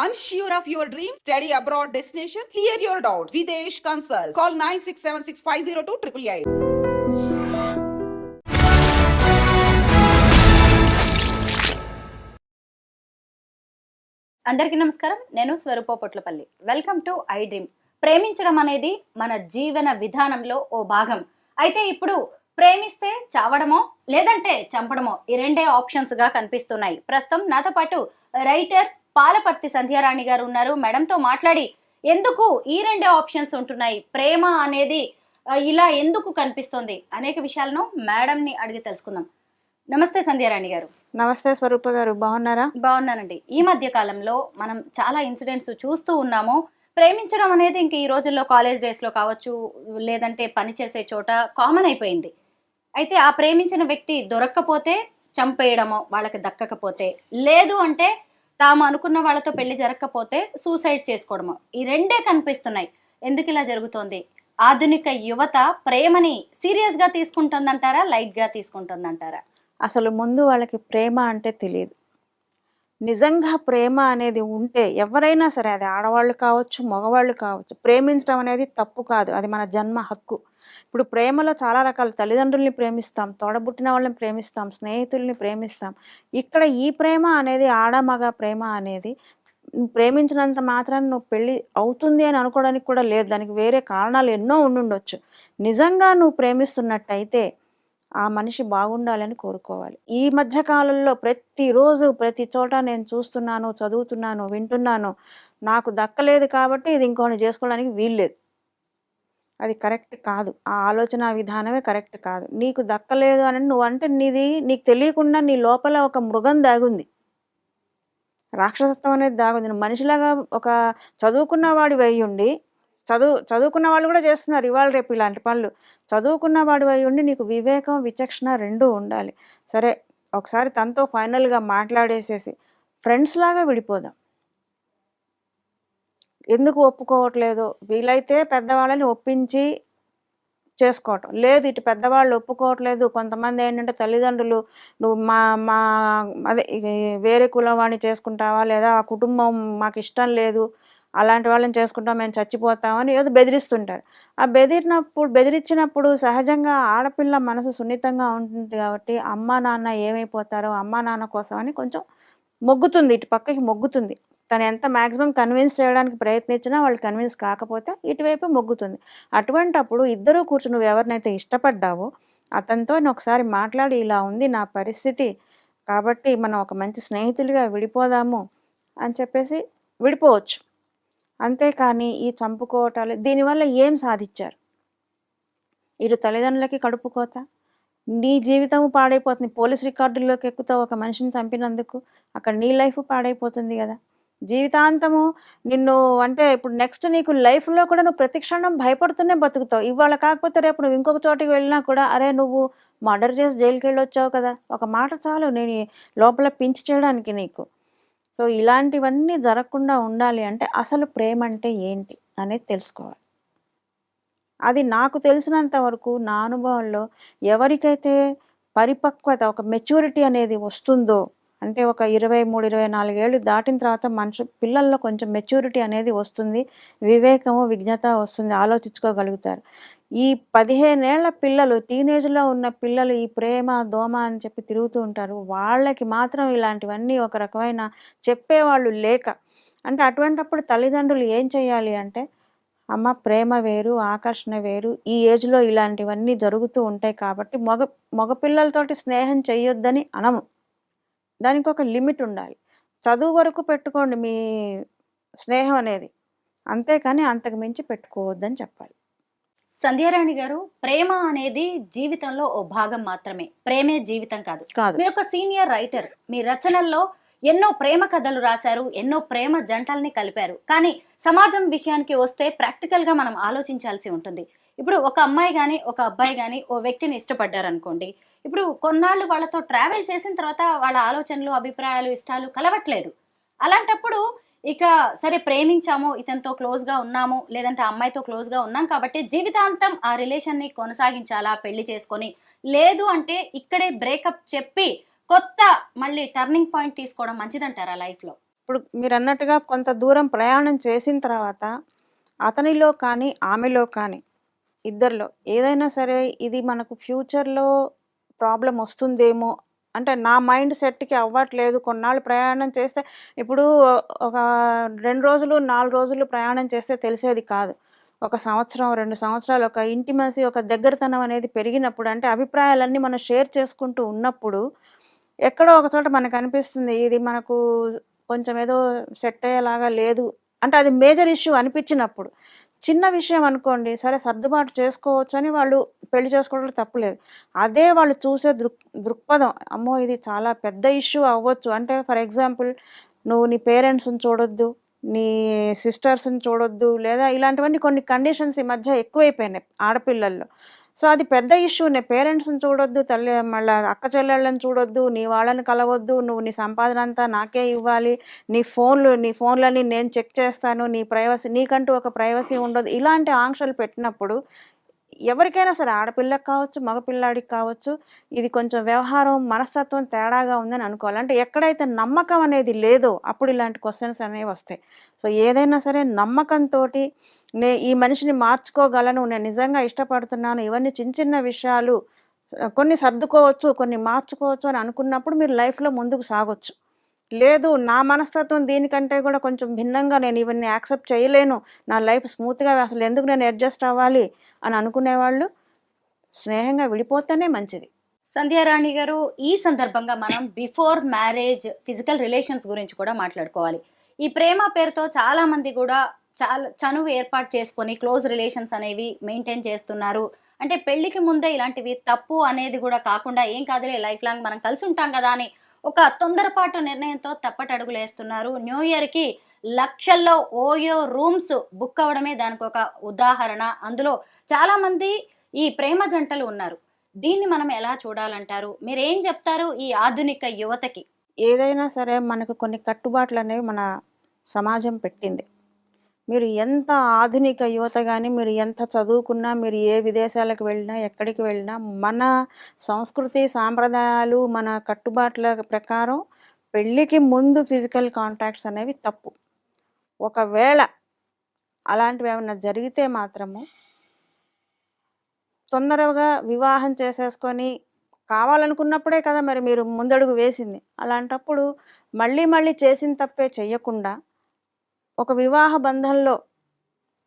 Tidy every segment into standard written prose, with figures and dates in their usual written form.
Unsure of your dream? Study abroad destination? Clear your doubts. Videsh Consult. Call 9676502888. అందరికీ నమస్కారం. నేను Swaroopa Potlapalli. Welcome to I dream. ప్రేమించడం అనేది మన జీవన విధానంలో ఓ భాగం. అయితే ఇప్పుడు ప్రేమిస్తే చావడమో లేదంటే చంపడమో ఈ రెండే ఆప్షన్స్ గా కనిపిస్తున్నాయి. ప్రస్తుతం నాతో పాటు రైటర్ పాలపర్తి సంధ్యారాణి గారు ఉన్నారు. మేడంతో మాట్లాడి ఎందుకు ఈ రెండే ఆప్షన్స్ ఉంటున్నాయి, ప్రేమ అనేది ఇలా ఎందుకు కనిపిస్తుంది అనేక విషయాలను మేడంని అడిగి తెలుసుకుందాం. నమస్తే సంధ్యారాణి గారు. నమస్తే స్వరూప గారు, బాగున్నారా? బాగున్నానండి. ఈ మధ్య కాలంలో మనం చాలా ఇన్సిడెంట్స్ చూస్తూ ఉన్నాము. ప్రేమించడం అనేది ఇంక ఈ రోజుల్లో కాలేజ్ డేస్లో కావచ్చు, లేదంటే పని చేసే చోట కామన్ అయిపోయింది. అయితే ఆ ప్రేమించిన వ్యక్తి దొరక్కపోతే చంపేయడమో, వాళ్ళకి దక్కకపోతే, లేదు అంటే తాము అనుకున్న వాళ్ళతో పెళ్లి జరగకపోతే సూసైడ్ చేసుకోవడమో, ఈ రెండే కనిపిస్తున్నాయి. ఎందుకు ఇలా జరుగుతోంది? ఆధునిక యువత ప్రేమని సీరియస్ గా తీసుకుంటుందంటారా, లైట్ గా తీసుకుంటుందంటారా? అసలు ముందు వాళ్ళకి ప్రేమ అంటే తెలియదు. నిజంగా ప్రేమ అనేది ఉంటే ఎవరైనా సరే, అది ఆడవాళ్ళు కావచ్చు, మగవాళ్ళు కావచ్చు, ప్రేమించడం అనేది తప్పు కాదు, అది మన జన్మ హక్కు. ఇప్పుడు ప్రేమలో చాలా రకాలు. తల్లిదండ్రుల్ని ప్రేమిస్తాం, తోడబుట్టిన వాళ్ళని ప్రేమిస్తాం, స్నేహితుల్ని ప్రేమిస్తాం. ఇక్కడ ఈ ప్రేమ అనేది, ఆడమగ ప్రేమ అనేది ప్రేమించినంత మాత్రాన్ని నువ్వు పెళ్ళి అవుతుంది అని అనుకోవడానికి కూడా లేదు. దానికి వేరే కారణాలు ఎన్నో ఉండుండొచ్చు. నిజంగా నువ్వు ప్రేమిస్తున్నట్టయితే ఆ మనిషి బాగుండాలని కోరుకోవాలి. ఈ మధ్య కాలంలో ప్రతిరోజు ప్రతి చోట నేను చూస్తున్నాను, చదువుతున్నాను, వింటున్నాను, నాకు దక్కలేదు కాబట్టి ఇది ఇంకోని చేసుకోవడానికి వీల్లేదు. అది కరెక్ట్ కాదు. ఆ ఆలోచన విధానమే కరెక్ట్ కాదు. నీకు దక్కలేదు అని నువ్వు అంటే నీకు తెలియకుండా నీ లోపల ఒక మృగం దాగుంది, రాక్షసత్వం అనేది దాగుంది. నువ్వు మనిషిలాగా ఒక చదువుకున్న వాడి అయ్యుండి, చదువుకున్న వాళ్ళు కూడా చేస్తున్నారు ఇవాళ రేపు ఇలాంటి పనులు. చదువుకున్న వాడు అయి ఉండి నీకు వివేకం, విచక్షణ రెండూ ఉండాలి. సరే, ఒకసారి తనతో ఫైనల్గా మాట్లాడేసేసి ఫ్రెండ్స్ లాగా విడిపోదాం. ఎందుకు ఒప్పుకోవట్లేదు? వీలైతే పెద్దవాళ్ళని ఒప్పించి చేసుకోవటం లేదు. ఇటు పెద్దవాళ్ళు ఒప్పుకోవట్లేదు. కొంతమంది ఏంటంటే తల్లిదండ్రులు, నువ్వు మా అదే వేరే కులం వాడిని చేసుకుంటావా, లేదా ఆ కుటుంబం మాకు ఇష్టం లేదు, అలాంటి వాళ్ళని చేసుకుంటాం, మేము చచ్చిపోతామని ఏదో బెదిరిస్తుంటారు. ఆ బెదిరించినప్పుడు సహజంగా ఆడపిల్ల మనసు సున్నితంగా ఉంటుంది కాబట్టి అమ్మా నాన్న ఏమైపోతారో, అమ్మా నాన్న కోసం అని కొంచెం మొగ్గుతుంది, ఇటు పక్కకి మొగ్గుతుంది. తను ఎంత మ్యాక్సిమం కన్విన్స్ చేయడానికి ప్రయత్నించినా వాళ్ళు కన్విన్స్ కాకపోతే ఇటువైపు మొగ్గుతుంది. అటువంటప్పుడు ఇద్దరూ కూర్చుని నువ్వు ఎవరినైతే ఇష్టపడ్డావో అతనితో ఒకసారి మాట్లాడి, ఇలా ఉంది నా పరిస్థితి కాబట్టి మనం ఒక మంచి స్నేహితులుగా విడిపోదాము అని చెప్పేసి విడిపోవచ్చు. అంతేకాని ఈ చంపుకోవటాలు, దీనివల్ల ఏం సాధించారు? ఇటు తల్లిదండ్రులకి కడుపుకోత, నీ జీవితం పాడైపోతుంది. పోలీస్ రికార్డుల్లోకి ఎక్కుతావు ఒక మనిషిని చంపినందుకు, అక్కడ నీ లైఫ్ పాడైపోతుంది కదా. జీవితాంతము నిన్ను అంటే ఇప్పుడు నెక్స్ట్ నీకు లైఫ్లో కూడా నువ్వు ప్రతిక్షణం భయపడుతూనే బతుకుతావు. ఇవాళ కాకపోతే రేపు నువ్వు ఇంకొక చోటికి వెళ్ళినా కూడా, అరే నువ్వు మర్డర్ చేసి జైలుకి వెళ్ళి వచ్చావు కదా, ఒక మాట చాలు నేను లోపల పించి చేయడానికి నీకు. సో ఇలాంటివన్నీ జరగకుండా ఉండాలి అంటే అసలు ప్రేమ అంటే ఏంటి అనేది తెలుసుకోవాలి. అది నాకు తెలిసినంత వరకు నా అనుభవంలో ఎవరికైతే పరిపక్వత, ఒక మెచ్యూరిటీ అనేది వస్తుందో, అంటే ఒక 23-24 ఏళ్ళు దాటిన తర్వాత పిల్లల్లో కొంచెం మెచ్యూరిటీ అనేది వస్తుంది, వివేకము, విజ్ఞత వస్తుంది, ఆలోచించుకోగలుగుతారు. ఈ 15 ఏళ్ల పిల్లలు, టీనేజ్లో ఉన్న పిల్లలు ఈ ప్రేమ దోమ అని చెప్పి తిరుగుతూ ఉంటారు. వాళ్ళకి మాత్రం ఇలాంటివన్నీ ఒక రకమైన చెప్పేవాళ్ళు లేక, అంటే అటువంటప్పుడు తల్లిదండ్రులు ఏం చేయాలి అంటే, అమ్మ ప్రేమ వేరు, ఆకర్షణ వేరు, ఈ ఏజ్లో ఇలాంటివన్నీ జరుగుతూ ఉంటాయి కాబట్టి మగపిల్లలతోటి స్నేహం చేయొద్దని అనము. దానికి ఒక లిమిట్ ఉండాలి. చదువు వరకు పెట్టుకోండి మీ స్నేహం అనేది, అంతేకాని అంతకు మించి పెట్టుకోవద్దని చెప్పాలి. సంధ్యారాణి గారు, ప్రేమ అనేది జీవితంలో ఓ భాగం మాత్రమే, ప్రేమే జీవితం కాదు. మీరు ఒక సీనియర్ రైటర్, మీ రచనల్లో ఎన్నో ప్రేమ కథలు రాశారు, ఎన్నో ప్రేమ జంటల్ని కలిపారు. కానీ సమాజం విషయానికి వస్తే ప్రాక్టికల్ గా మనం ఆలోచించాల్సి ఉంటుంది. ఇప్పుడు ఒక అమ్మాయి కానీ ఒక అబ్బాయి కానీ ఓ వ్యక్తిని ఇష్టపడ్డారు అనుకోండి, ఇప్పుడు కొన్నాళ్ళు వాళ్ళతో ట్రావెల్ చేసిన తర్వాత వాళ్ళ ఆలోచనలు, అభిప్రాయాలు, ఇష్టాలు కలవట్లేదు. అలాంటప్పుడు ఇక సరే ప్రేమించాము, ఇతనితో క్లోజ్గా ఉన్నాము, లేదంటే అమ్మాయితో క్లోజ్గా ఉన్నాం కాబట్టి జీవితాంతం ఆ రిలేషన్ని కొనసాగించాలా పెళ్లి చేసుకొని, లేదు అంటే ఇక్కడే బ్రేకప్ చెప్పి కొత్త మళ్ళీ టర్నింగ్ పాయింట్ తీసుకోవడం మంచిదంటారా లైఫ్లో? ఇప్పుడు మీరన్నట్టుగా కొంత దూరం ప్రయాణం చేసిన తర్వాత అతనిలో కానీ, ఆమెలో కానీ ఇద్దరిలో ఏదైనా సరే ఇది మనకు ఫ్యూచర్‌లో ప్రాబ్లమ్ వస్తుందేమో అంటే నా మైండ్ సెట్‌కి అవ్వట్లేదు. కొన్నాళ్ళు ప్రయాణం చేస్తే ఇప్పుడు ఒక 2 రోజులు, 4 రోజులు ప్రయాణం చేస్తే తెలిసేది కాదు. ఒక సంవత్సరం, 2 సంవత్సరాలు ఒక ఇంటిమసీ, ఒక దగ్గరతనం అనేది పెరిగినప్పుడు అంటే అభిప్రాయాలన్నీ మనం షేర్ చేసుకుంటూ ఉన్నప్పుడు ఎక్కడో ఒక చోట మనకనిపిస్తుంది. ఇది మనకు కొంచెం ఏదో సెట్ అయ్యేలాగా లేదు. అంటే అది మేజర్ ఇష్యూ అనిపించినప్పుడు. చిన్న విషయం అనుకోండి, సరే సర్దుబాటు చేసుకోవచ్చని వాళ్ళు పెళ్లి చేసుకోవడంలో తప్పులేదు. అదే వాళ్ళు చూసే దృక్పథం, అమ్మో! ఇది చాలా పెద్ద ఇష్యూ అవ్వచ్చు. అంటే ఫర్ ఎగ్జాంపుల్ నువ్వు నీ పేరెంట్స్‌ని చూడొద్దు, నీ సిస్టర్స్‌ని చూడొద్దు, లేదా ఇలాంటివన్నీ కొన్ని కండిషన్స్ ఈ మధ్య ఎక్కువైపోయినాయి ఆడపిల్లల్లో. సో, అది పెద్ద ఇష్యూనే. పేరెంట్స్‌ని చూడొద్దు, మళ్ళా అక్క చెల్లెళ్ళని చూడొద్దు, నీ వాళ్ళని కలవద్దు, నువ్వు నీ సంపాదన అంతా నాకే ఇవ్వాలి, నీ ఫోన్‌లన్నీ నేను చెక్ చేస్తాను, నీ ప్రైవసీ నీకంటూ ఒక ప్రైవసీ ఉండదు. ఇలాంటి ఆంక్షలు పెట్టినప్పుడు ఎవరికైనా సరే ఆడపిల్లకి కావచ్చు, మగపిల్లాడికి కావచ్చు, ఇది కొంచెం వ్యవహారం, మనస్తత్వం తేడాగా ఉందని అనుకోవాలి. అంటే ఎక్కడైతే నమ్మకం అనేది లేదో అప్పుడు ఇలాంటి క్వెషన్స్ అనేవి వస్తాయి. సో, ఏదైనా సరే నమ్మకంతోటి ఈ మనిషిని మార్చుకోగలను, నేను నిజంగా ఇష్టపడుతున్నాను, ఇవన్నీ చిన్న చిన్న విషయాలు కొన్ని సర్దుకోవచ్చు, కొన్ని మార్చుకోవచ్చు అని అనుకున్నప్పుడు మీరు లైఫ్‌లో ముందుకు సాగొచ్చు. లేదు నా మనస్తత్వం దీనికంటే కూడా కొంచెం భిన్నంగా నేను ఇవన్నీ యాక్సెప్ట్ చేయలేను, నా లైఫ్ స్మూత్‌గా అసలు ఎందుకు నేను అడ్జస్ట్ అవ్వాలి అని అనుకునేవాళ్ళు స్నేహంగా విడిపోతేనే మంచిది. సంధ్యారాణి గారు, ఈ సందర్భంగా మనం బిఫోర్ మ్యారేజ్ ఫిజికల్ రిలేషన్స్ గురించి కూడా మాట్లాడుకోవాలి. ఈ ప్రేమ పేరుతో చాలా మంది కూడా చాలా చనువు ఏర్పాటు చేసుకొని క్లోజ్ రిలేషన్స్ అనేవి మెయింటైన్ చేస్తున్నారు. అంటే పెళ్లికి ముందే ఇలాంటివి తప్పు అనేది కూడా కాకుండా ఏం కాదులే లైఫ్ లాంగ్ మనం కలిసి ఉంటాం కదా అని ఒక తొందరపాటు నిర్ణయంతో తప్పటడుగులు వేస్తున్నారు. న్యూ ఇయర్కి లక్షల్లో ఓయో రూమ్స్ బుక్ అవ్వడమే దానికి ఒక ఉదాహరణ. అందులో చాలా మంది ఈ ప్రేమ జంటలు ఉన్నారు. దీన్ని మనం ఎలా చూడాలంటారు? మీరేం చెప్తారు ఈ ఆధునిక యువతకి? ఏదైనా సరే మనకు కొన్ని కట్టుబాట్లు అనేవి మన సమాజం పెట్టింది. మీరు ఎంత ఆధునిక యువత కానీ, మీరు ఎంత చదువుకున్నా, మీరు ఏ విదేశాలకు వెళ్ళినా, ఎక్కడికి వెళ్ళినా మన సంస్కృతి, సాంప్రదాయాలు, మన కట్టుబాట్ల ప్రకారం పెళ్ళికి ముందు ఫిజికల్ కాంటాక్ట్స్ అనేవి తప్పు. ఒకవేళ అలాంటివి ఏమన్నా జరిగితే మాత్రము తొందరగా వివాహం చేసేసుకొని కావాలనుకున్నప్పుడే కదా మరి మీరు ముందడుగు వేసింది. అలాంటప్పుడు మళ్ళీ మళ్ళీ చేసిన తప్పే చెయ్యకుండా ఒక వివాహ బంధంలో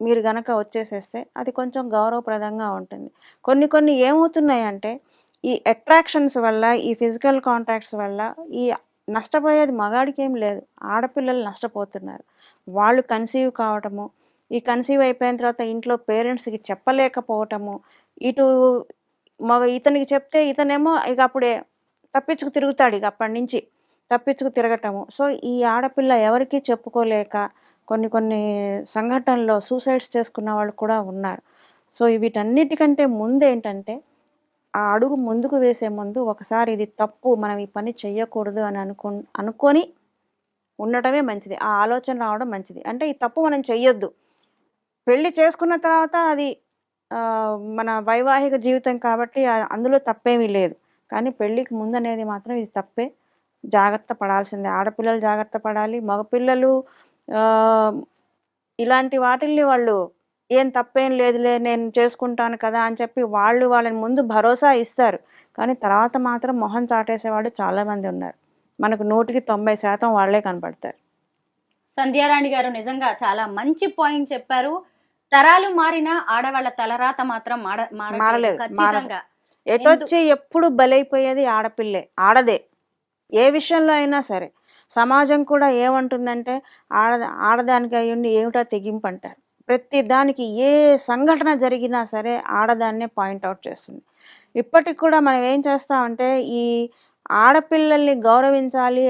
మీరు గనక వచ్చేసేస్తే అది కొంచెం గౌరవప్రదంగా ఉంటుంది. కొన్ని ఏమవుతున్నాయంటే ఈ అట్రాక్షన్స్ వల్ల, ఈ ఫిజికల్ కాంటాక్ట్స్ వల్ల ఈ నష్టపోయేది మగాడికి ఏం లేదు, ఆడపిల్లలు నష్టపోతున్నారు. వాళ్ళు కన్సీవ్ కావటము, ఈ కన్సీవ్ అయిపోయిన తర్వాత ఇంట్లో పేరెంట్స్‌కి చెప్పలేకపోవటము, ఇటు ఇతనికి చెప్తే ఇతనేమో ఇక అప్పుడే తప్పించుకు తిరుగుతాడు, ఇక అప్పటి నుంచి తప్పించుకు తిరగటము. సో, ఈ ఆడపిల్ల ఎవరికీ చెప్పుకోలేక కొన్ని సంఘటనల్లో సూసైడ్స్ చేసుకున్న వాళ్ళు కూడా ఉన్నారు. సో, వీటన్నిటికంటే ముందేంటంటే ఆ అడుగు ముందుకు వేసే ముందు ఒకసారి ఇది తప్పు, మనం ఈ పని చెయ్యకూడదు అని అనుకొని ఉండటమే మంచిది. ఆ ఆలోచన రావడం మంచిది. అంటే ఈ తప్పు మనం చెయ్యొద్దు. పెళ్లి చేసుకున్న తర్వాత అది మన వైవాహిక జీవితం కాబట్టి అందులో తప్పేమీ లేదు. కానీ పెళ్ళికి ముందనేది మాత్రం ఇది తప్పే. జాగ్రత్త పడాల్సిందే. ఆడపిల్లలు జాగ్రత్త పడాలి. మగపిల్లలు ఇలాంటి వాటిల్ని వాళ్ళు ఏం తప్పేం లేదులే నేను చేసుకుంటాను కదా అని చెప్పి వాళ్ళని ముందు భరోసా ఇస్తారు. కానీ తర్వాత మాత్రం మొహం చాటేసేవాడు చాలామంది ఉన్నారు. మనకు 100కి 90% వాళ్ళే కనపడతారు. సంధ్యారాణి గారు నిజంగా చాలా మంచి పాయింట్ చెప్పారు. తరాలు మారినా ఆడవాళ్ళ తలరాత మాత్రం మారలేదు. ఖచ్చితంగా. ఎటొచ్చి ఎప్పుడు బలైపోయేది ఆడపిల్లే, ఆడదే. ఏ విషయంలో అయినా సరే సమాజం కూడా ఏమంటుందంటే ఆడదానికి అయ్యుండి ఏమిటా తెగింపు అంటారు. ప్రతి దానికి ఏ సంఘటన జరిగినా సరే ఆడదాన్నే పాయింట్అవుట్ చేస్తుంది. ఇప్పటికి కూడా మనం ఏం చేస్తామంటే ఈ ఆడపిల్లల్ని గౌరవించాలి,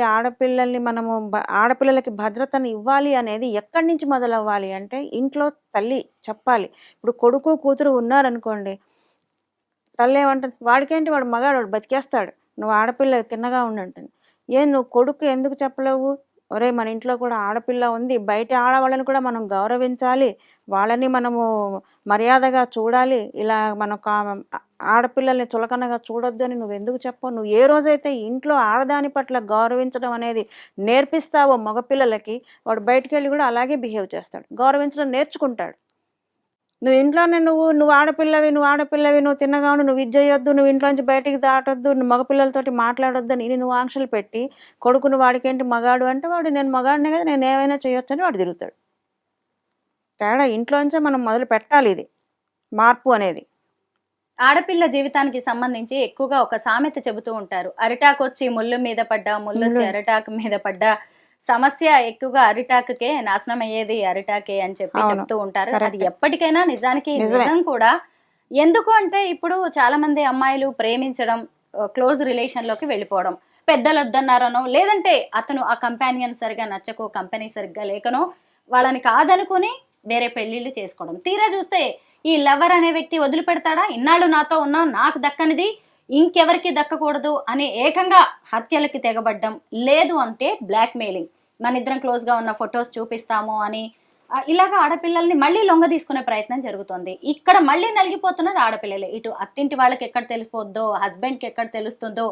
ఆడపిల్లలకి భద్రతను ఇవ్వాలి అనేది ఎక్కడి నుంచి మొదలవ్వాలి అంటే ఇంట్లో తల్లి చెప్పాలి. ఇప్పుడు కొడుకు కూతురు ఉన్నారనుకోండి, తల్లి ఏమంటుంది, వాడికేంటి వాడు మగాడు, వాడు బతికేస్తాడు, నువ్వు ఆడపిల్ల తిన్నగా ఉండంటుంది. నువ్వు కొడుకు ఎందుకు చెప్పలేవు, ఒరే మన ఇంట్లో కూడా ఆడపిల్ల ఉంది, బయట ఆడవాళ్ళని కూడా మనం గౌరవించాలి, వాళ్ళని మనము మర్యాదగా చూడాలి, ఇలా మనం ఆడపిల్లల్ని చులకనగా చూడొద్దు అని నువ్వు ఎందుకు చెప్పవు? నువ్వు ఏ రోజైతే ఇంట్లో ఆడదాని పట్ల గౌరవించడం అనేది నేర్పిస్తావో మగపిల్లలకి, వాడు బయటికి వెళ్ళి కూడా అలాగే బిహేవ్ చేస్తాడు, గౌరవించడం నేర్చుకుంటాడు. నువ్వు ఇంట్లోనే నువ్వు ఆడపిల్లవి, నువ్వు తిన్నగా ఉండు, నువ్వు ఇది చేయొద్దు, నువ్వు ఇంట్లోంచి బయటికి దాటొద్దు, నువ్వు మగపిల్లలతోటి మాట్లాడొద్దు అని నువ్వు ఆంక్షలు పెట్టి కొడుకును వాడికేంటి మగాడు అంటే వాడు నేను మగాడినే కదా, నేను ఏమైనా చేయొచ్చు అని వాడు తిరుగుతాడు. తేడా ఇంట్లోంచే మనం మొదలు పెట్టాలి ఇది మార్పు అనేది. ఆడపిల్ల జీవితానికి సంబంధించి ఎక్కువగా ఒక సామెత చెబుతూ ఉంటారు, అరిటాకు వచ్చి ముళ్ళు మీద పడ్డా, ముళ్ళు వచ్చి అరిటాకు మీద పడ్డా, సమస్య ఎక్కువగా అరిటాకుకే నాశనం అయ్యేది అరిటాకే అని చెప్పి చెప్తూ ఉంటారు. అది ఎప్పటికైనా నిజానికి నిజం కూడా. ఎందుకు అంటే ఇప్పుడు చాలా మంది అమ్మాయిలు ప్రేమించడం, క్లోజ్ రిలేషన్ లోకి వెళ్ళిపోవడం, పెద్దలు వద్దన్నారనో, లేదంటే అతను ఆ కంపానియన్ సరిగా నచ్చకో, కంపెనీ సరిగ్గా లేకనో వాళ్ళని కాదనుకుని వేరే పెళ్లిళ్ళు చేసుకోవడం. తీరా చూస్తే ఈ లవర్ అనే వ్యక్తి వదిలిపెడతాడా? ఇన్నాళ్ళు నాతో ఉన్నా, నాకు దక్కనిది ఇంకెవరికి దక్కకూడదు అని ఏకంగా హత్యలకి తెగబడ్డం, లేదు అంటే బ్లాక్ మెయిలింగ్, మన ఇద్దరం క్లోజ్ గా ఉన్న ఫొటోస్ చూపిస్తాము అని ఇలాగా ఆడపిల్లల్ని మళ్ళీ లొంగ తీసుకునే ప్రయత్నం జరుగుతుంది. ఇక్కడ మళ్ళీ నలిగిపోతున్నది ఆడపిల్లలే. ఇటు అత్తింటి వాళ్ళకి ఎక్కడ తెలిసిపోద్దో, హస్బెండ్ కి ఎక్కడ తెలుస్తుందో,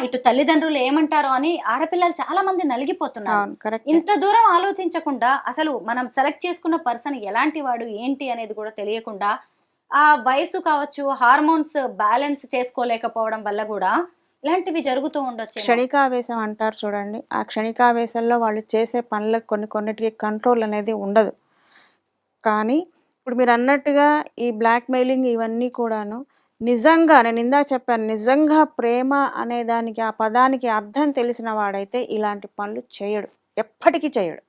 ఇటు తల్లిదండ్రులు ఏమంటారో అని ఆడపిల్లలు చాలా మంది నలిగిపోతున్నారు. ఇంత దూరం ఆలోచించకుండా అసలు మనం సెలెక్ట్ చేసుకున్న పర్సన్ ఎలాంటి వాడు ఏంటి అనేది కూడా తెలియకుండా, ఆ వయసు కావచ్చు, హార్మోన్స్ బ్యాలెన్స్ చేసుకోలేకపోవడం వల్ల కూడా ఇలాంటివి జరుగుతూ ఉండొచ్చు. క్షణికావేశం అంటారు చూడండి, ఆ క్షణికావేశంలో వాళ్ళు చేసే పనులకు కొన్నిటికి కంట్రోల్ అనేది ఉండదు. కానీ ఇప్పుడు మీరు అన్నట్టుగా ఈ బ్లాక్ మెయిలింగ్ ఇవన్నీ కూడాను నిజంగా, నేను ఇందాక చెప్పాను, నిజంగా ప్రేమ అనే దానికి, ఆ పదానికి అర్థం తెలిసిన వాడైతే ఇలాంటి పనులు చేయడు, ఎప్పటికీ చేయడు.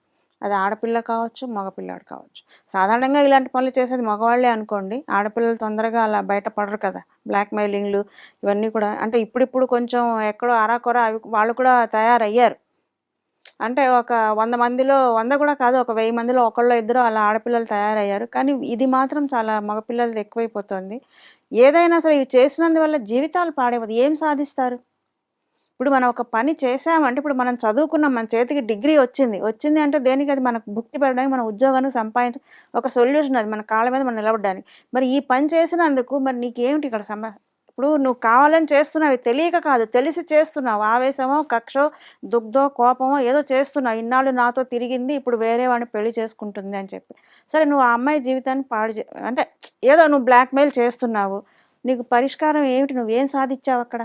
అది ఆడపిల్ల కావచ్చు, మగపిల్లాడు కావచ్చు. సాధారణంగా ఇలాంటి పనులు చేసేది మగవాళ్ళే అనుకోండి, ఆడపిల్లలు తొందరగా అలా బయటపడరు కదా. బ్లాక్ మెయిలింగ్లు ఇవన్నీ కూడా అంటే ఇప్పుడిప్పుడు కొంచెం ఎక్కడో అరాకొర అవి వాళ్ళు కూడా తయారయ్యారు. అంటే ఒక 100 మందిలో 100 కూడా కాదు, ఒక 1000 మందిలో ఒకళ్ళో ఇద్దరు అలా ఆడపిల్లలు తయారయ్యారు. కానీ ఇది మాత్రం చాలా మగపిల్లలది ఎక్కువైపోతుంది. ఏదైనా సరే ఇవి చేసినందువల్ల జీవితాలు పాడైపోతుంది. ఏం సాధిస్తారు? ఇప్పుడు మనం ఒక పని చేసామంటే, ఇప్పుడు మనం చదువుకున్నాం, మన చేతికి డిగ్రీ వచ్చింది అంటే దేనికి? అది మనకు భుక్తి పడడానికి, మన ఉద్యోగాన్ని సంపాదించ ఒక సొల్యూషన్, అది మన కాళ్ళ మీద మనం నిలబడడానికి. మరి ఈ పని చేసినందుకు మరి నీకేమిటి ఇక్కడ ఇప్పుడు నువ్వు కావాలని చేస్తున్నావు, తెలియక కాదు, తెలిసి చేస్తున్నావు. ఆవేశమో, కక్షో, దుగ్ధో, కోపమో ఏదో చేస్తున్నావు. ఇన్నాళ్ళు నాతో తిరిగింది, ఇప్పుడు వేరే వాడిని పెళ్లి చేసుకుంటుంది అని చెప్పి. సరే, నువ్వు ఆ అమ్మాయి జీవితాన్ని అంటే ఏదో నువ్వు బ్లాక్మెయిల్ చేస్తున్నావు. నీకు పరిష్కారం ఏమిటి? నువ్వేం సాధించావు అక్కడ?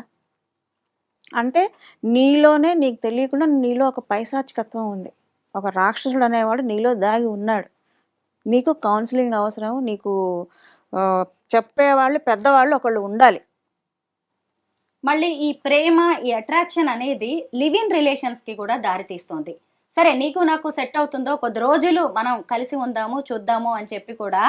అంటే నీలోనే నీకు తెలియకుండా నీలో ఒక పైశాచికత్వం ఉంది. ఒక రాక్షసుడు అనేవాడు నీలో దాగి ఉన్నాడు. నీకు కౌన్సిలింగ్ అవసరం, నీకు చెప్పేవాళ్ళు, పెద్దవాళ్ళు ఒకళ్ళు ఉండాలి. మళ్ళీ ఈ ప్రేమ, ఈ అట్రాక్షన్ అనేది లివ్ ఇన్ రిలేషన్స్ కి కూడా దారితీస్తుంది. సరే, నీకు నాకు సెట్ అవుతుందో, కొద్ది రోజులు మనం కలిసి ఉందాము, చూద్దాము అని చెప్పి కూడా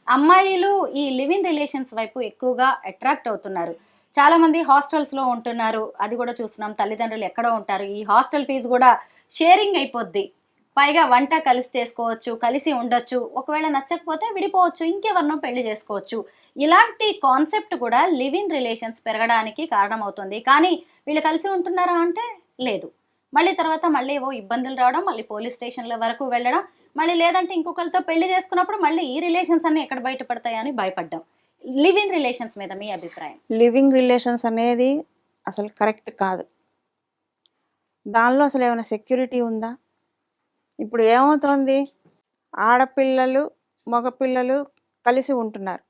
అమ్మాయిలు ఈ లివ్ ఇన్ రిలేషన్స్ వైపు ఎక్కువగా అట్రాక్ట్ అవుతున్నారు. చాలా మంది హాస్టల్స్ లో ఉంటున్నారు, అది కూడా చూస్తున్నాం. తల్లిదండ్రులు ఎక్కడో ఉంటారు, ఈ హాస్టల్ ఫీజు కూడా షేరింగ్ అయిపోద్ది. పైగా వంట కలిసి చేసుకోవచ్చు, కలిసి ఉండొచ్చు, ఒకవేళ నచ్చకపోతే విడిపోవచ్చు, ఇంకెవరినో పెళ్లి చేసుకోవచ్చు. ఇలాంటి కాన్సెప్ట్ కూడా లివ్ ఇన్ రిలేషన్స్ పెరగడానికి కారణమవుతుంది. కానీ వీళ్ళు కలిసి ఉంటున్నారా అంటే లేదు. మళ్ళీ తర్వాత మళ్ళీ ఏవో ఇబ్బందులు రావడం, మళ్ళీ పోలీస్ స్టేషన్ల వరకు వెళ్ళడం, మళ్ళీ లేదంటే ఇంకొకరితో పెళ్లి చేసుకున్నప్పుడు మళ్ళీ ఈ రిలేషన్స్ అన్ని ఎక్కడ బయటపడతాయని భయపడ్డాం. లివ్ ఇన్ రిలేషన్స్ మీద మీ అభిప్రాయం? లివింగ్ రిలేషన్స్ అనేది అసలు కరెక్ట్ కాదు. దానిలో అసలు ఏమైనా సెక్యూరిటీ ఉందా? ఇప్పుడు ఏమవుతుంది, ఆడపిల్లలు మగపిల్లలు కలిసి ఉంటున్నారు.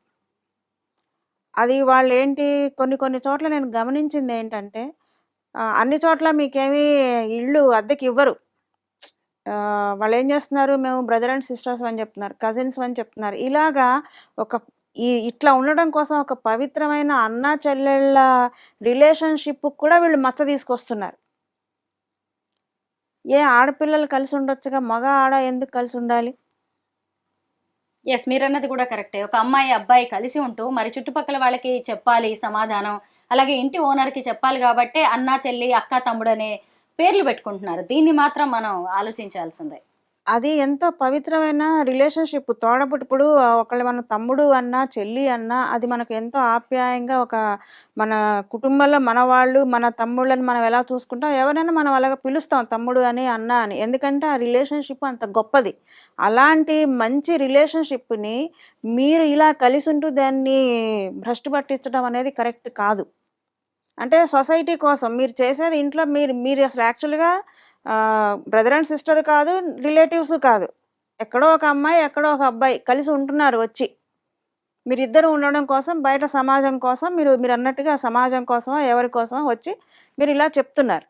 అది వాళ్ళు ఏంటి, కొన్ని చోట్ల నేను గమనించింది ఏంటంటే, అన్ని చోట్ల మీకేమీ ఇళ్ళు అద్దెకి ఇవ్వరు. వాళ్ళు ఏం చేస్తున్నారు, మేము బ్రదర్ అండ్ సిస్టర్స్ అని చెప్తున్నారు, కజిన్స్ అని చెప్తున్నారు. ఇలాగా ఇట్లా ఉండడం కోసం ఒక పవిత్రమైన అన్నా చెల్లెళ్ళ రిలేషన్షిప్ కూడా వీళ్ళు మచ్చ తీసుకొస్తున్నారు. ఆడపిల్లలు కలిసి ఉండొచ్చుగా, మగ ఆడ ఎందుకు కలిసి ఉండాలి? ఎస్, మీరన్నది కూడా కరెక్టే. ఒక అమ్మాయి అబ్బాయి కలిసి ఉంటూ మరి చుట్టుపక్కల వాళ్ళకి చెప్పాలి సమాధానం, అలాగే ఇంటి ఓనర్కి చెప్పాలి. కాబట్టి అన్నా చెల్లి, అక్క తమ్ముడు అనే పేర్లు పెట్టుకుంటున్నారు. దీన్ని మాత్రం మనం ఆలోచించాల్సిందే. అది ఎంతో పవిత్రమైన రిలేషన్షిప్. తోడబుట్టు ఇప్పుడు ఒకళ్ళు మన తమ్ముడు అన్నా, చెల్లి అన్నా అది మనకు ఎంతో ఆప్యాయంగా మన కుటుంబంలో మన వాళ్ళు, మన తమ్ముళ్ళని మనం ఎలా చూసుకుంటాం, ఎవరైనా మనం అలాగా పిలుస్తాం తమ్ముడు అని, అన్న అని. ఎందుకంటే ఆ రిలేషన్షిప్ అంత గొప్పది. అలాంటి మంచి రిలేషన్షిప్‌ని మీరు ఇలా కలిసుంటూ దాన్ని భ్రష్టు పట్టించడం అనేది కరెక్ట్ కాదు. అంటే సొసైటీ కోసం మీరు చేసేది ఇంట్లో మీరు అసలు యాక్చువల్‌గా బ్రదర్ అండ్ సిస్టర్ కాదు, రిలేటివ్స్ కాదు. ఎక్కడో ఒక అమ్మాయి, ఎక్కడో ఒక అబ్బాయి కలిసి ఉంటున్నారు వచ్చి. మీరిద్దరు ఉండడం కోసం బయట సమాజం కోసం మీరన్నట్టుగా సమాజం కోసమో, ఎవరి కోసమో వచ్చి మీరు ఇలా చెప్తున్నారు.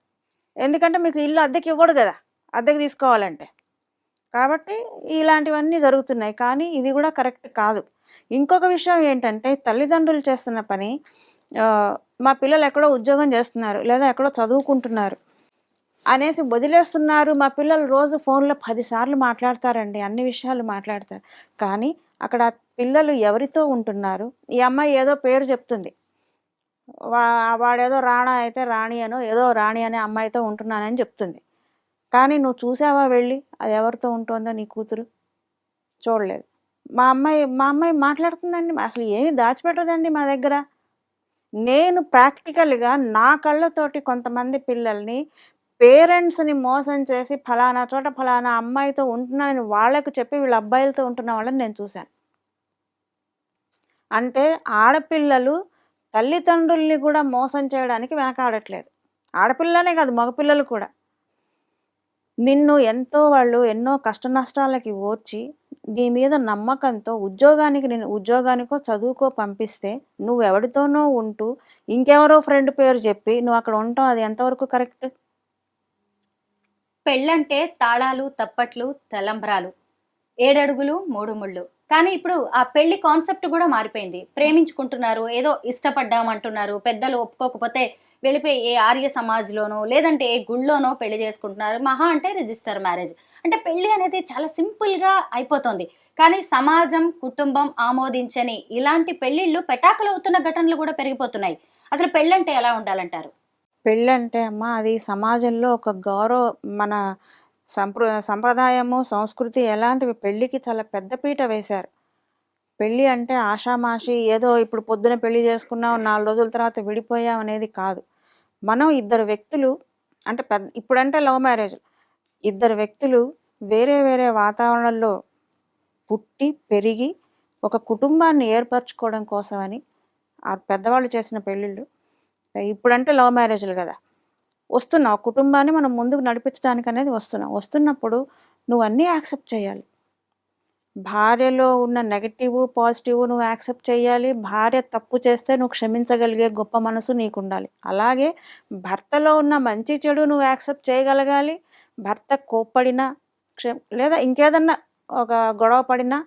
ఎందుకంటే మీకు ఇల్లు అద్దెకి ఇవ్వడు కదా! అద్దెకి తీసుకోవాలంటే. కాబట్టి ఇలాంటివన్నీ జరుగుతున్నాయి. కానీ ఇది కూడా కరెక్ట్ కాదు. ఇంకొక విషయం ఏంటంటే తల్లిదండ్రులు చేస్తున్న పని మా పిల్లలు ఎక్కడో ఉద్యోగం చేస్తున్నారు, లేదా ఎక్కడో చదువుకుంటున్నారు అనేసి వదిలేస్తున్నారు. మా పిల్లలు రోజు ఫోన్‌లో 10 సార్లు మాట్లాడతారండి. అన్ని విషయాలు మాట్లాడతారు. కానీ అక్కడ పిల్లలు ఎవరితో ఉంటున్నారు? ఈ అమ్మాయి ఏదో పేరు చెప్తుంది. వాడేదో రాణా అయితే రాణి అనో, ఏదో రాణి అనే అమ్మాయితో ఉంటున్నానని చెప్తుంది. కానీ నువ్వు చూసావా వెళ్ళి అది ఎవరితో ఉంటుందో నీ కూతురు? చూడలేదు. మా అమ్మాయి మాట్లాడుతుందండి. అసలు ఏమీ దాచిపెట్టదండి మా దగ్గర. నేను ప్రాక్టికల్‌గా నా కళ్ళతోటి కొంతమంది పిల్లల్ని పేరెంట్స్‌ని మోసం చేసి ఫలానా చోట ఫలానా అమ్మాయితో ఉంటున్నానని వాళ్ళకు చెప్పి వీళ్ళ అబ్బాయిలతో ఉంటున్న వాళ్ళని నేను చూశాను. అంటే ఆడపిల్లలు తల్లిదండ్రుల్ని కూడా మోసం చేయడానికి వెనకాడట్లేదు. ఆడపిల్లలనే కాదు, మగపిల్లలు కూడా. నిన్ను వాళ్ళు ఎన్నో కష్ట నష్టాలకి ఓర్చి నీ మీద నమ్మకంతో ఉద్యోగానికో చదువుకో పంపిస్తే నువ్వెవడితోనో ఉంటూ ఇంకెవరో ఫ్రెండ్ పేరు చెప్పి నువ్వు అక్కడ ఉంటావు. అది ఎంతవరకు కరెక్ట్? పెళ్ళంటే తాళాలు, తప్పట్లు, తలంబ్రాలు, 7 అడుగులు 3 ముళ్ళు. కానీ ఇప్పుడు ఆ పెళ్లి కాన్సెప్ట్ కూడా మారిపోయింది. ప్రేమించుకుంటున్నారు, ఏదో ఇష్టపడ్డామంటున్నారు, పెద్దలు ఒప్పుకోకపోతే వెళ్ళిపోయి ఏ ఆర్య సమాజ్లోనో లేదంటే ఏ గుళ్ళోనో పెళ్లి చేసుకుంటున్నారు. మహా అంటే రిజిస్టర్ మ్యారేజ్. అంటే పెళ్లి అనేది చాలా సింపుల్గా అయిపోతుంది. కానీ సమాజం, కుటుంబం ఆమోదించని ఇలాంటి పెళ్లిళ్ళు పెటాకులు అవుతున్న ఘటనలు కూడా పెరిగిపోతున్నాయి. అసలు పెళ్ళంటే ఎలా ఉండాలంటారు? పెళ్ళంటే అమ్మ అది సమాజంలో ఒక మన సంప్రదాయము, సంస్కృతి ఎలాంటివి పెళ్ళికి చాలా పెద్ద పీట వేశారు. పెళ్ళి అంటే ఆషామాషి ఏదో ఇప్పుడు పొద్దున పెళ్లి చేసుకున్నాం 4 రోజుల తర్వాత విడిపోయాం అనేది కాదు. మనం ఇద్దరు వ్యక్తులు అంటే ఇప్పుడంటే లవ్ మ్యారేజ్. ఇద్దరు వ్యక్తులు వేరే వేరే వాతావరణంలో పుట్టి పెరిగి ఒక కుటుంబాన్ని ఏర్పరచుకోవడం కోసమని ఆ పెద్దవాళ్ళు చేసిన పెళ్ళిళ్ళు. ఇప్పుడంటే లవ్ మ్యారేజ్లు కదా. వస్తున్నావు కుటుంబాన్ని మనం ముందుకు నడిపించడానికి అనేది వస్తున్నప్పుడు నువ్వు అన్నీ యాక్సెప్ట్ చేయాలి. భార్యలో ఉన్న నెగటివ్, పాజిటివ్ నువ్వు యాక్సెప్ట్ చేయాలి. భార్య తప్పు చేస్తే నువ్వు క్షమించగలిగే గొప్ప మనసు నీకు ఉండాలి. అలాగే భర్తలో ఉన్న మంచి చెడు నువ్వు యాక్సెప్ట్ చేయగలగాలి. భర్త కోప్పడినా లేదా ఇంకేదన్నా ఒక గొడవ పడినా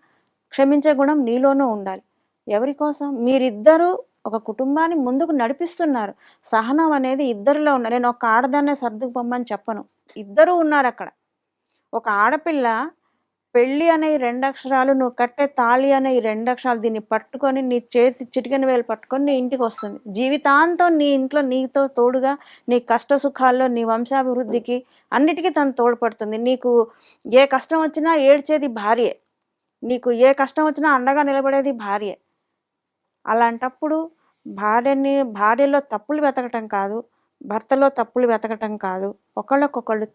క్షమించే గుణం నీలోనూ ఉండాలి. ఎవరి కోసం? మీరిద్దరూ ఒక కుటుంబాన్ని ముందుకు నడిపిస్తున్నారు. సహనం అనేది ఇద్దరిలో ఉన్నారు. నేను ఒక ఆడదాన్నే సర్దుకుపోమ్మని చెప్పను. ఇద్దరూ ఉన్నారు అక్కడ. ఒక ఆడపిల్ల పెళ్ళి అనే ఈ 2 అక్షరాలు, నువ్వు కట్టే తాళి అనే ఈ 2 అక్షరాలు దీన్ని పట్టుకొని నీ చేతి చిటికెన వేలు పట్టుకొని నీ ఇంటికి వస్తుంది. జీవితాంతం నీ ఇంట్లో నీతో తోడుగా నీ కష్ట సుఖాల్లో, నీ వంశాభివృద్ధికి అన్నిటికీ తను తోడ్పడుతుంది. నీకు ఏ కష్టం వచ్చినా ఏడ్చేది భార్యే. నీకు ఏ కష్టం వచ్చినా అండగా నిలబడేది భార్యే. అలాంటప్పుడు భార్యలో తప్పులు వెతకటం కాదు, భర్తలో తప్పులు వెతకటం కాదు, ఒకళ్ళకొకళ్ళు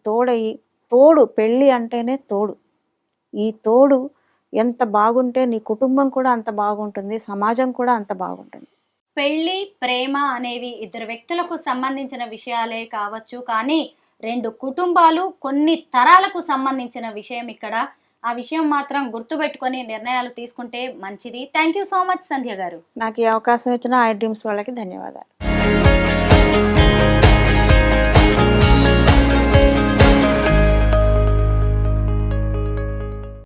తోడు. పెళ్ళి అంటేనే తోడు. ఈ తోడు ఎంత బాగుంటే నీ కుటుంబం కూడా అంత బాగుంటుంది, సమాజం కూడా అంత బాగుంటుంది. పెళ్లి, ప్రేమ అనేవి ఇద్దరు వ్యక్తులకు సంబంధించిన విషయాలే కావచ్చు. కానీ 2 కుటుంబాలు, కొన్ని తరాలకు సంబంధించిన విషయం ఇక్కడ. ఆ విషయం మాత్రం గుర్తుపెట్టుకొని నిర్ణయాలు తీసుకుంటే మంచిది. థ్యాంక్ యూ సో మచ్ సంధ్య గారు. నాకు ఈ అవకాశం ఇచ్చిన ఐ డ్రీమ్స్ వాళ్ళకి ధన్యవాదాలు.